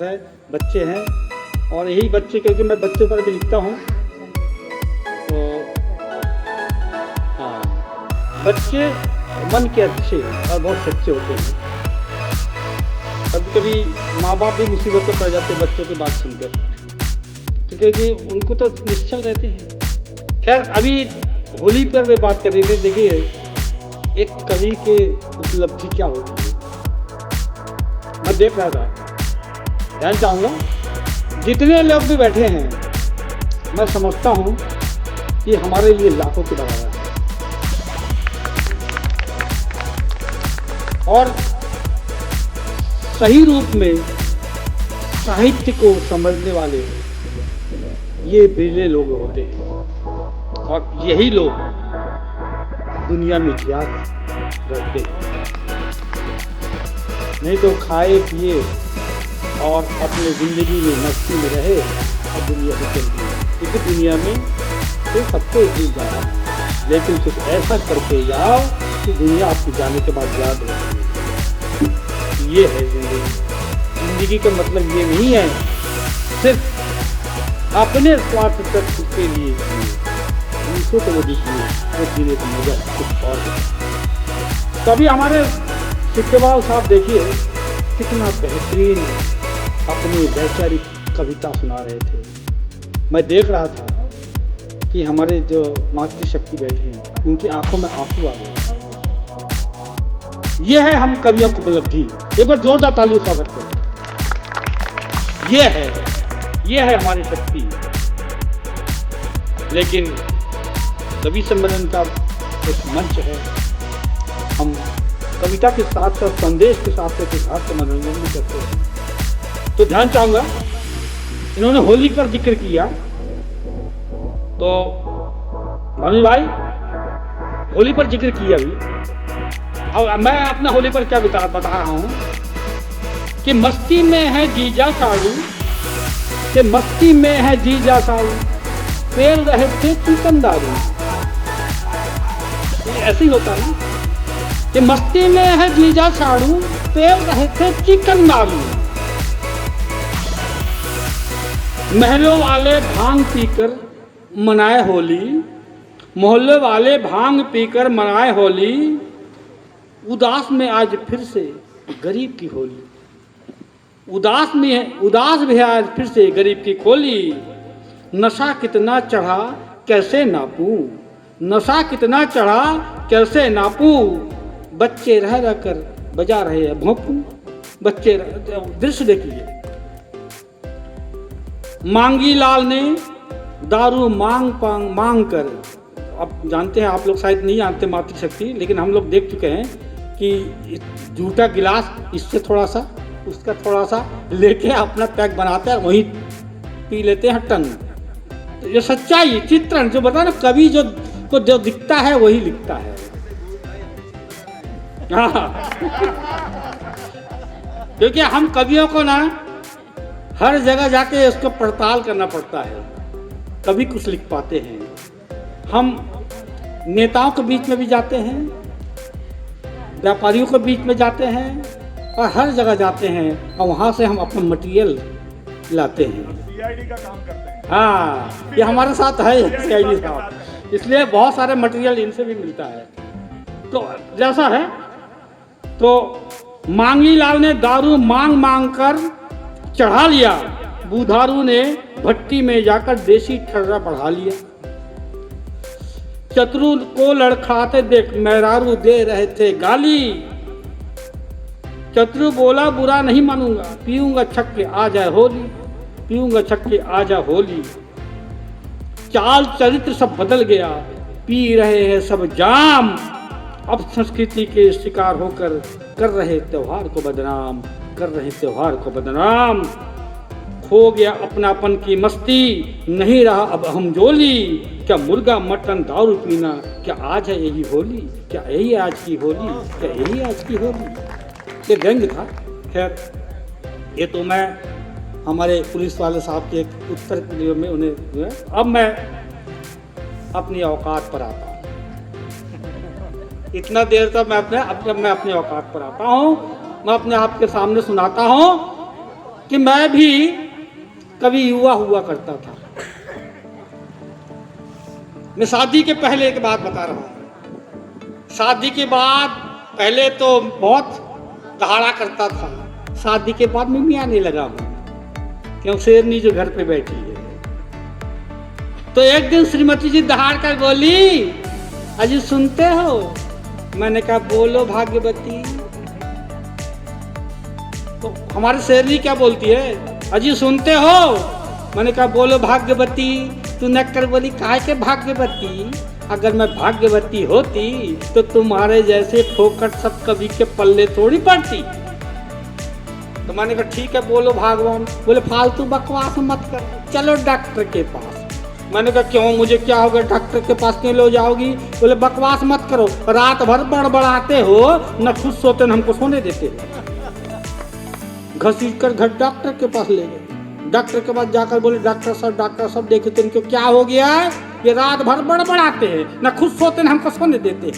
साथ है, बच्चे हैं, और यही बच्चे, क्योंकि मैं बच्चे पर भी लिखता हूँ, तो हाँ, बच्चे मन के अच्छे और बहुत सच्चे होते हैं। कभी कभी माँ बाप भी मुसीबत में पड़ जाते हैं बच्चों की बात सुनकर, क्योंकि उनको तो निश्चल रहते हैं। खैर, अभी होली पर वे बात करेंगे। देखिए, एक कवि के उपलब्धि क्या होती है, मैं देख रहा था, ध्यान चाहूँगा। जितने लोग भी बैठे हैं, मैं समझता हूँ कि हमारे लिए लाखों के बराबर है, और सही रूप में साहित्य को समझने वाले ये बिरले लोग होते हैं, और यही लोग दुनिया में इतिहास रखते हैं। नहीं तो खाए पिए और अपने ज़िंदगी में मस्ती में रहे और दुनिया से चल गई, क्योंकि दुनिया में तो सबको एक दिन जाना है, लेकिन कुछ ऐसा करके जाओ कि दुनिया आपके जाने के बाद याद रहे। ये है जिंदगी का मतलब। ये नहीं है सिर्फ अपने स्वार्थ तक के लिए दूसरों को वो दिखिए, वो जीने की मजा कुछ और है। तभी हमारे सिक्केबाल साहब देखिए कितना बेहतरीन अपनी वैचारिक कविता सुना रहे थे। मैं देख रहा था कि हमारे जो मातृशक्ति बैठे हैं, उनकी आंखों में आंसू आ गए। ये है हम कवियों की उपलब्धि। एक बार जोरदार ताली स्वागत करें। ये है हमारी शक्ति। लेकिन कवि सम्मेलन का एक मंच है, हम कविता के साथ साथ संदेश के साथ साथ इतिहास का मनोरंजन भी करते हैं। तो ध्यान चाहूंगा, इन्होंने होली पर जिक्र किया, तो भानु भाई होली पर जिक्र किया भी, और मैं अपना होली पर क्या बता रहा हूं कि मस्ती में है जीजा साड़ू, कि मस्ती में है जीजा साड़ू, पेड़ रहे थे चिकन दारू। ऐसे ही होता है कि मस्ती में है जीजा साड़ू, पेड़ रहे थे चिकन दारू। महलों वाले भांग पीकर मनाए होली, मोहल्ले वाले भांग पीकर मनाए होली, उदास में आज फिर से गरीब की होली। उदास भी है आज फिर से गरीब की खोली। नशा कितना चढ़ा कैसे नापूं, नशा कितना चढ़ा कैसे नापूं, बच्चे रह रह कर बजा रहे हैं भोंपू। बच्चे दृश्य देखिए, मांगी लाल ने दारू मांग कर, अब जानते हैं आप लोग, शायद नहीं जानते मातृशक्ति, लेकिन हम लोग देख चुके हैं कि झूठा गिलास इससे थोड़ा सा उसका थोड़ा सा लेके अपना पैक बनाते हैं, वहीं पी लेते हैं टंग। तो ये सच्चाई चित्रण जो बता ना, कवि जो दिखता है वही लिखता है। हाँ, क्योंकि हम कवियों को ना हर जगह जाके उसको पड़ताल करना पड़ता है, तभी कुछ लिख पाते हैं। हम नेताओं के बीच में भी जाते हैं, व्यापारियों के बीच में जाते हैं, और हर जगह जाते हैं, और वहाँ से हम अपना मटेरियल लाते हैं। सीआईडी का काम करते हैं। हाँ, ये हमारे साथ है सीआईडी साहब, इसलिए बहुत सारे मटेरियल इनसे भी मिलता है। तो जैसा है, तो मांगी लाल ने दारू मांग कर चढ़ा लिया, बुधारू ने भट्टी में जाकर देसी ठर्रा बढ़ा लिया। चतुर को लड़खड़ाते देख मेहरारू दे रहे थे गाली, चतुर बोला बुरा नहीं मानूंगा, पीऊंगा छक्के आ जाए होली, पीऊंगा छक्के आ जाए होली। चाल चरित्र सब बदल गया, पी रहे हैं सब जाम, अब संस्कृति के शिकार होकर कर रहे त्योहार को बदनाम, कर रहे त्योहार को बदनाम। खो गया अपनापन की मस्ती, नहीं रहा अब हम जोली, क्या मुर्गा मटन दारू पीना, क्या आज है यही होली, क्या यही आज की होली, क्या यही आज की होली। ये व्यंग्य था। खैर, ये तो मैं हमारे पुलिस वाले साहब के एक उत्तर के लिए में उन्हें, अब मैं अपनी औकात पर आता हूँ। इतना देर तक मैं अपने औकात पर आता हूँ, मैं अपने आप के सामने सुनाता हूँ कि मैं भी कभी युवा हुआ करता था। मैं शादी के पहले एक बात बता रहा हूं। शादी के बाद पहले तो बहुत दहाड़ा करता था, शादी के बाद में मियाँ नहीं लगा हूं, क्यों शेरनी जो घर पे बैठी है। तो एक दिन श्रीमती जी दहाड़ कर बोली, अजी सुनते हो? मैंने कहा बोलो भाग्यवती। तो हमारी शेरनी क्या बोलती है, अजी सुनते हो? मैंने कहा बोलो भाग्यवती। तू नक्कर बोली, काहे के भाग्यवती? अगर मैं भाग्यवती होती तो तुम्हारे जैसे फोकट सब कभी के पल्ले थोड़ी पड़ती। तो मैंने कहा ठीक है बोलो भगवान। बोले फालतू बकवास मत कर, चलो डॉक्टर के पास। मैंने कहा क्यों, मुझे क्या होगा, डॉक्टर के पास क्यों ले जाओगी? बोले बकवास मत करो, रात भर बड़बड़ाते हो, न खुद सोते न हमको सोने देते। घसीट कर घर डॉक्टर के पास ले गए। डॉक्टर के पास जाकर बोले डॉक्टर साहब देखे तो इनको क्या हो गया है, ये रात भर बड़बड़ाते हैं, न खुद सोते न हमको सोने देते।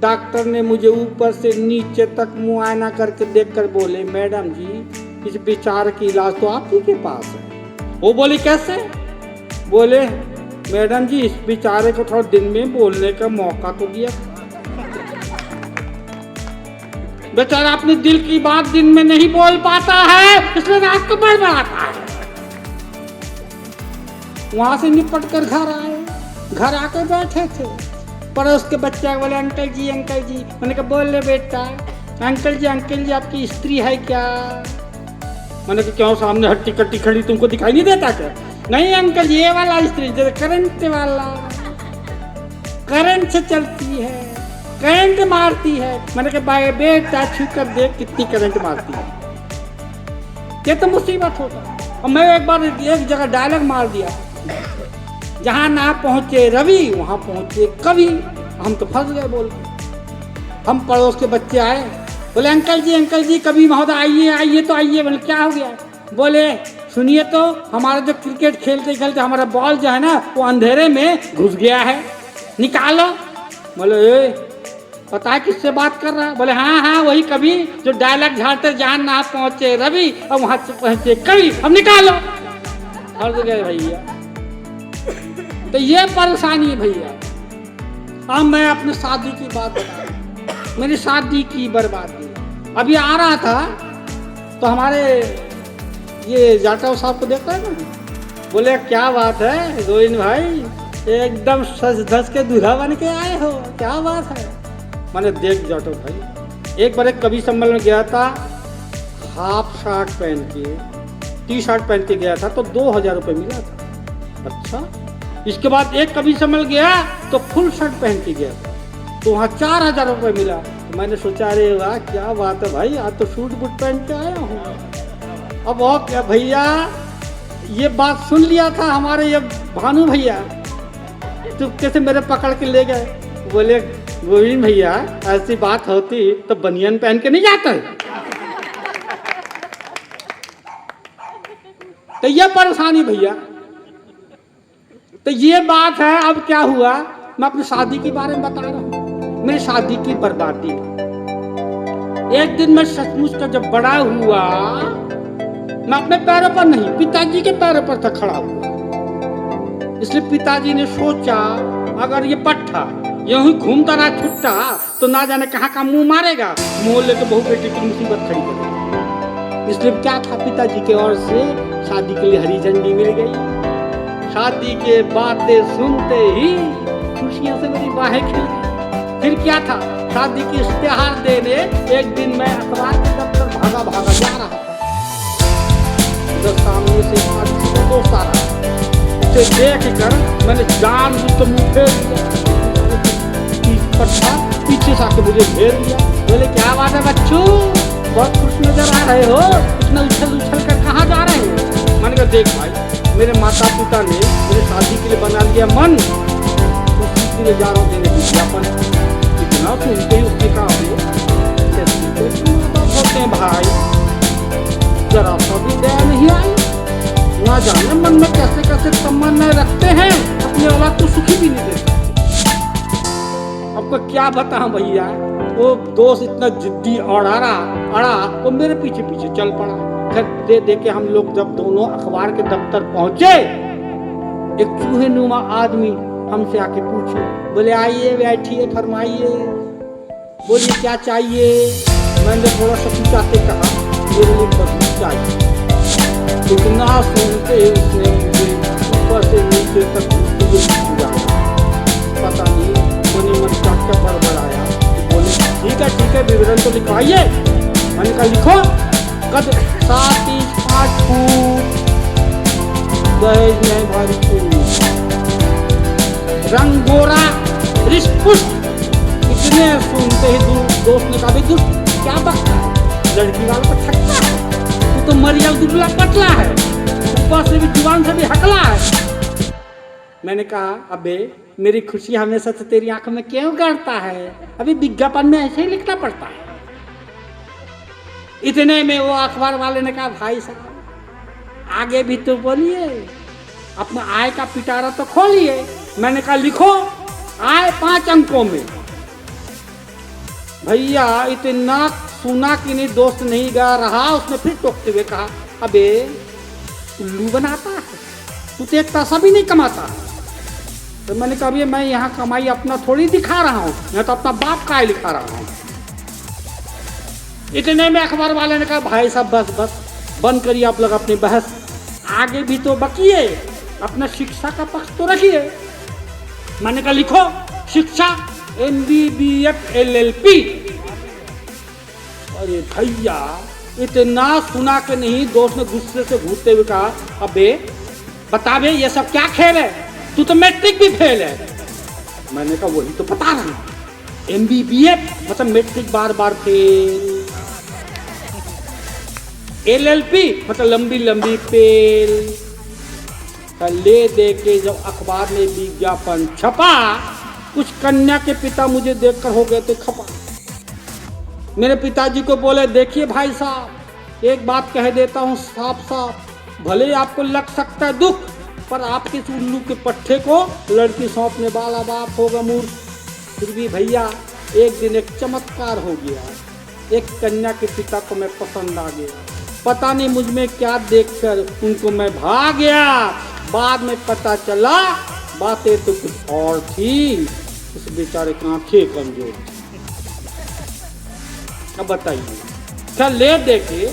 डॉक्टर ने मुझे ऊपर से नीचे तक मुआयना करके देखकर बोले, मैडम जी इस बेचारे की इलाज तो आप ही के पास है। वो बोली कैसे? बोले मैडम जी इस बेचारे को थोड़ा दिन में बोलने का मौका तो दिया। बेचारा अपने दिल की बात दिन में नहीं बोल पाता है, इसलिए रात को बड़बड़ाता है। वहां से निपट कर घर आए। घर आकर बैठे थे, पड़ोस के बच्चा बोले अंकल जी। मैंने कहा बोले बेटा। अंकल जी आपकी स्त्री है क्या? मैंने कहा क्यों, सामने हट्टी कट्टी खड़ी तुमको दिखाई नहीं देता क्या? नहीं अंकल जी ये वाला स्त्री जो करंट वाला, करंट से चलती है, करंट मारती है। मैंने कहा बेटा छू कर देख कितनी करंट मारती है। ये तो मुसीबत होता। और मैं एक बार एक जगह डायलॉग मार दिया, जहां ना पहुंचे रवि वहां पहुंचे कवि। हम तो फंस गए बोल के। हम पड़ोस के बच्चे आए, बोले अंकल जी कवि महोदय आइए तो आइए। बोले क्या हो गया? बोले सुनिए तो, हमारा जो क्रिकेट खेलते खेलते हमारा बॉल जो है ना वो अंधेरे में घुस गया है, निकालो। बोले पता है किससे बात कर रहा है? बोले हाँ वही कवि जो डायलॉग झाड़ते जहां ना पहुंचे रवि और वहां से पहुंचे कवि, अब निकालो। फंस गए भैया। तो ये परेशानी है भैया। अब मैं अपनी शादी की बात बता रहा हूं, मेरी शादी की बर्बादी। अभी आ रहा था तो हमारे ये जाटव साहब को देखा है ना, बोले क्या बात है गोविंद भाई, एकदम सज धज के दूल्हा बन के आए हो, क्या बात है? मैंने देख जाटव भाई, एक बार एक कवि सम्मेलन में गया था, हाफ शर्ट पहन के टी शर्ट पहन के गया था तो 2000 रुपये मिला था। अच्छा, इसके बाद एक कवि सम्मेलन गया तो फुल शर्ट पहन के गया था तो वहाँ 4000 रुपये मिला। तो मैंने सोचा अरे वाह क्या बात है भाई, आज तो सूट बूट पहन के आया हूँ। अब और क्या भैया, ये बात सुन लिया था हमारे ये भानु भैया, तो कैसे मेरे पकड़ के ले गए। बोले गोविंद भैया ऐसी बात होती तो बनियान पहन के नहीं जाता है। तो ये परेशानी भैया। तो ये बात है। अब क्या हुआ, मैं अपनी शादी के बारे में बता रहा हूँ, मेरी शादी की बर्बादी। एक दिन मैं सचमुच का जब बड़ा हुआ, मैं अपने पैरों पर नहीं पिताजी के पैरों पर था खड़ा हुआ। इसलिए पिताजी ने सोचा अगर ये पट्टा यूं ही घूमता रहा छुट्टा तो ना जाने कहाँ का मुंह मारेगा, मुंह लेके बहू बेटी की मुसीबत खड़ी करेगा। इसलिए क्या था, पिताजी की ओर से शादी के लिए हरी झंडी मिल गई। शादी के बातें सुनते ही खुशियों से मेरी बाहें खिल गई। फिर क्या था, शादी की इश्तेहार देने एक दिन मैं अखबार के दफ्तर भागा जा रहा था। उधर सामने से दोस्त आ रहा, उसे देख कर मैंने जान तो मुँह फेर दिया, पीछे से आके मुझे घेर दिया। बोले क्या बात है बच्चों, बहुत खुश नजर आ रहे हो, इतना उछल कर कहाँ जा रहे हो? मैंने कहा देख भाई, मेरे माता पिता ने मेरे शादी के लिए बना लिया मन, उसी के लिए जा रहा हूँ देने विज्ञापन। इतना सुनते ही उसने कहा होते हैं भाई, जरा सा भी दया नहीं आई, ना जाने मन में कैसे कैसे तमन्नाएं रखते हैं, अपने औलाद को सुखी भी नहीं देते। आपको क्या बताऊं भैया, वो दोस्त इतना जिद्दी अड़ा वो मेरे पीछे पीछे चल पड़ा। घर दे दे के हम लोग जब दोनों अखबार के दफ्तर पहुंचे, एक चूहे नुमा आदमी हमसे आके पूछे, बोले आइए बैठिए फरमाइए, बोलिए क्या चाहिए। मैंने थोड़ा सा पूछाते कहा मेरे लिए बदली चाहिए। इतना सुनते उसने मुझे ऊपर से नीचे तक पूरा पता नहीं मनी मन का क्या बड़बड़ाया। बोले ठीक है विवरण तो लिखवाइए। मैंने कहा लिखो। कद 7 इंच 5 फूट, दहेज में भारी चूड़ी, रंग गोरा रिष्पुष्ट। इतने सुनते ही दोस्त ने कहा दोस्त क्या बकता है, लड़की वालों को ठगता है, तू तो मरियल दुबला पतला है, ऊपर से भी जुबान से भी हकला है। मैंने कहा अबे मेरी खुशी हमेशा से तेरी आंखों में क्यों गड़ता है, अभी विज्ञापन में ऐसे ही लिखना पड़ता है। इतने में वो अखबार वाले ने कहा भाई साहब आगे भी तो बोलिए, अपना आय का पिटारा तो खोलिए। मैंने कहा लिखो आय 5 अंकों में। भैया इतना सुना कि नहीं दोस्त नहीं गा रहा, उसने फिर टोकते हुए कहा अबे उल्लू बनाता है, तू तो एक पैसा भी नहीं कमाता। तो मैंने कहा भैया मैं यहाँ कमाई अपना थोड़ी दिखा रहा हूँ, मैं तो अपना बाप का ही लिखा रहा हूँ। इतने में अखबार वाले ने कहा भाई साहब बस बंद करिए आप लोग अपनी बहस, आगे भी तो बकिए, अपना शिक्षा का पक्ष तो रखिए। मैंने कहा लिखो शिक्षा MBBF LLP। अरे भैया इतना सुना के नहीं, दोस्त ने गुस्से से घूरते हुए कहा अबे बता बे ये सब क्या खेल है, तू तो मैट्रिक भी फेल है। मैंने कहा वही तो बता रहा हूं, MBBF मतलब मैट्रिक बार फेल, LLP मतलब लंबी लंबी पेल। ले दे के जब अखबार में विज्ञापन छपा, कुछ कन्या के पिता मुझे देखकर हो गए थे खपा। मेरे पिताजी को बोले देखिए भाई साहब एक बात कह देता हूँ साफ साफ, भले ही आपको लग सकता है दुख, पर आपके उल्लू के पट्टे को लड़की सौंपने वाला बाप होगा मूर्ख। फिर भी भैया एक दिन एक चमत्कार हो गया, एक कन्या के पिता को मैं पसंद आ गया, पता नहीं मुझ में क्या देखकर उनको मैं भाग गया। बाद में पता चला बातें तो कुछ और थी, उस बेचारे की आंखें कमजोर थी। अब बताइए क्या ले दे के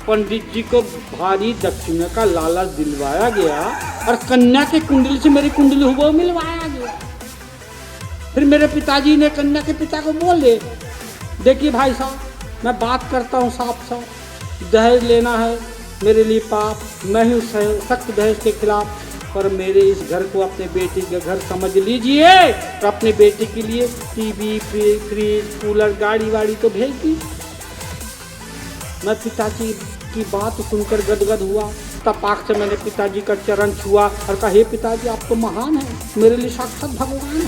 पंडित जी को भारी दक्षिणा का लालच दिलवाया गया और कन्या के कुंडली से मेरी कुंडली हुबहू मिलवाया गया। फिर मेरे पिताजी ने कन्या के पिता को बोले देखिए भाई साहब मैं बात करता हूँ साफ साफ, दहेज लेना है मेरे लिए पाप, मैं हूँ सख्त दहेज के खिलाफ, पर मेरे इस घर को अपने बेटी का घर समझ लीजिए और अपने बेटी के लिए टीवी फ्रिज कूलर गाड़ी वाड़ी तो भेज दी। मैं पिताजी की बात सुनकर गदगद हुआ, तपाक से मैंने पिताजी का चरण छुआ और कहा हे पिताजी आप तो महान हैं, मेरे लिए साक्षात भगवान है।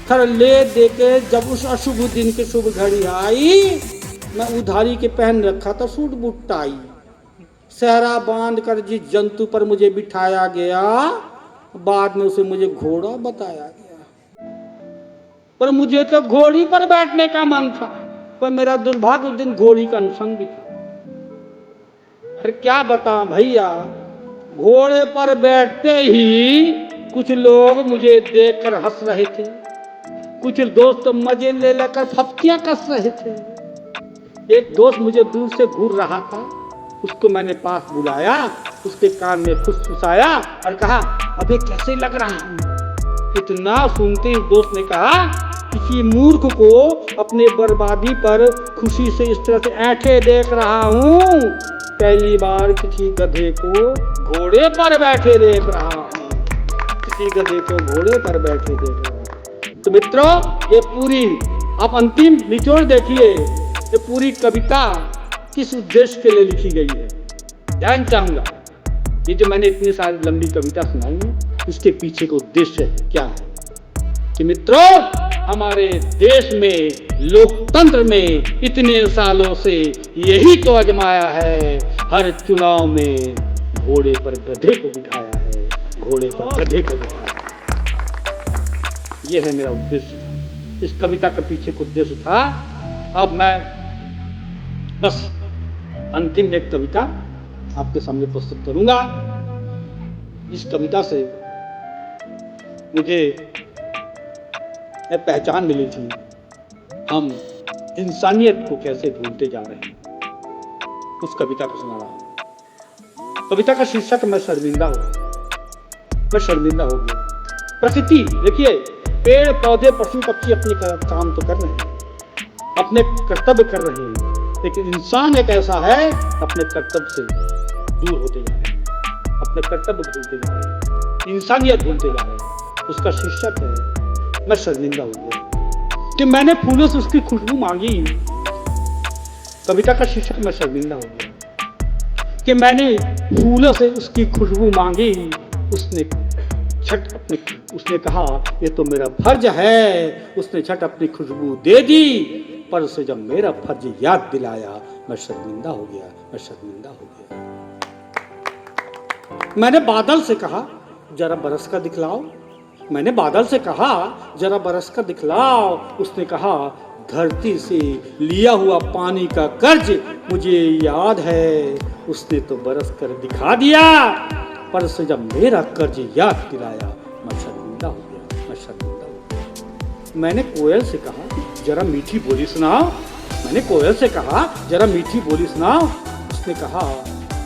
खैर ले दे के जब उस अशुभ दिन की शुभ घड़ी आई, मैं उधारी के पहन रखा था सूट बूट टाई, सहरा बांध कर जिस जंतु पर मुझे बिठाया गया, बाद में उसे मुझे घोड़ा बताया गया। पर मुझे तो घोड़ी पर बैठने का मन था, पर मेरा दुर्भाग्य उस दिन घोड़ी का अनुसंग भी था। फिर क्या बता भैया, घोड़े पर बैठते ही कुछ लोग मुझे देखकर हंस रहे थे, कुछ दोस्त मजे ले लेकर फप्तियां कस रहे थे। एक दोस्त मुझे दूर से घूर रहा था, उसको मैंने पास बुलाया, उसके कान में फुसफुसाया और कहा अबे कैसे लग रहा हूँ। इतना सुनते ही दोस्त ने कहा किसी मूर्ख को अपने बर्बादी पर खुशी से इस तरह से ऐंठे देख रहा हूँ, पहली बार किसी गधे को घोड़े पर बैठे देख रहा हूँ, किसी गधे को घोड़े पर बैठे देख रहा हूँ। तो मित्रों ये पूरी आप अंतिम निचोड़ देखिए, ये पूरी कविता किस उद्देश्य के लिए लिखी गई है जानना चाहूंगा। ये जो मैंने इतनी सारी लंबी कविता सुनाई है, इसके पीछे का उद्देश्य क्या है कि मित्रों हमारे देश में लोकतंत्र में इतने सालों से यही तो आजमाया है, हर चुनाव में घोड़े पर गधे को बिठाया है, घोड़े पर गधे को बिठाया है। ये है मेरा उद्देश्य, इस कविता के पीछे का उद्देश्य था। अब मैं बस अंतिम एक कविता आपके सामने प्रस्तुत करूंगा। इस कविता से मुझे एक पहचान मिली थी, हम इंसानियत को कैसे भूलते जा रहे हैं। उस कविता को सुना रहा हूं। कविता का शीर्षक मैं शर्मिंदा हूं, मैं शर्मिंदा हो गया। प्रकृति देखिए, पेड़ पौधे पशु पक्षी अपने काम तो कर रहे हैं, अपने कर्तव्य कर रहे हैं, लेकिन इंसान एक ऐसा है अपने कर्तव्य से दूर होते जा रहे हैं, अपने कर्तव्य भूलते जा रहे हैं, इंसानियत भूलते जा रहे हैं। उसका शीर्षक है मैं शर्मिंदा हो गया कि मैंने फूलों से उसकी खुशबू मांगी। कविता का शीर्षक मैं शर्मिंदा हो गया कि मैंने फूलों से उसकी खुशबू मांगी। उसने कहा ये तो मेरा फर्ज है। उसने झट अपनी खुशबू दे दी, पर उसे जब मेरा फर्ज याद दिलाया, मैं शर्मिंदा हो गया, मैं शर्मिंदा हो गया। मैंने बादल से कहा जरा बरस कर दिखलाओ, मैंने बादल से कहा जरा बरस कर दिखलाओ। उसने कहा धरती से लिया हुआ पानी का कर्ज मुझे याद है। उसने तो बरस कर दिखा दिया, पर उसे जब मेरा कर्ज याद दिलाया, मैं शर्मिंदा हो गया, मैं शर्मिंदा हो गया। मैंने कोयल से कहा जरा मीठी बोली सुनाओ, मैंने कोयल से कहा जरा मीठी बोली सुनाओ। उसने कहा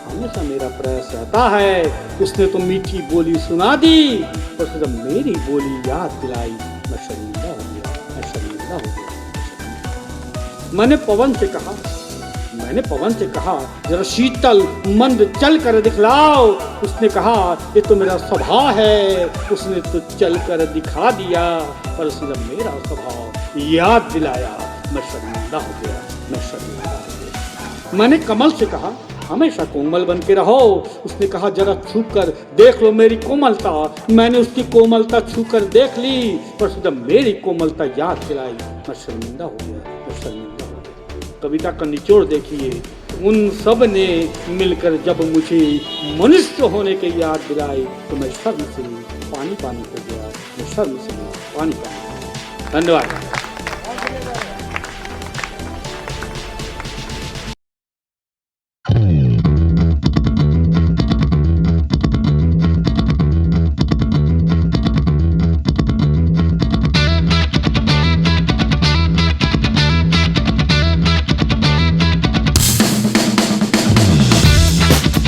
हमेशा मेरा प्रयास रहता है। उसने तो मीठी बोली सुना दी, पर उसे जब मेरी बोली याद दिलाई, मैं शर्मिंदा हो गया, मैं शर्मिंदा हो गया। मैंने पवन से कहा जरा शीतल मंद चल कर दिखलाओ। उसने कहा ये तो मेरा स्वभाव है। उसने तो चल कर दिखा दिया, पर उसने जब मेरा स्वभाव याद दिलाया, मैं शर्मिंदा हो गया, मैं शर्मिंदा हो गया। मैंने कमल से कहा हमेशा कोमल बन के रहो। उसने कहा जरा छू कर देख लो मेरी कोमलता। मैंने उसकी कोमलता छू कर देख ली, पर जब मेरी कोमलता याद दिलाई, मैं शर्मिंदा हो गया, मैं शर्मिंदा हो गया। कविता का निचोड़ देखिए, उन सब ने मिलकर जब मुझे मनुष्य होने की याद दिलाई, तो मैं शर्म से पानी पानी हो गया, मैं शर्म से पानी पानी। धन्यवाद।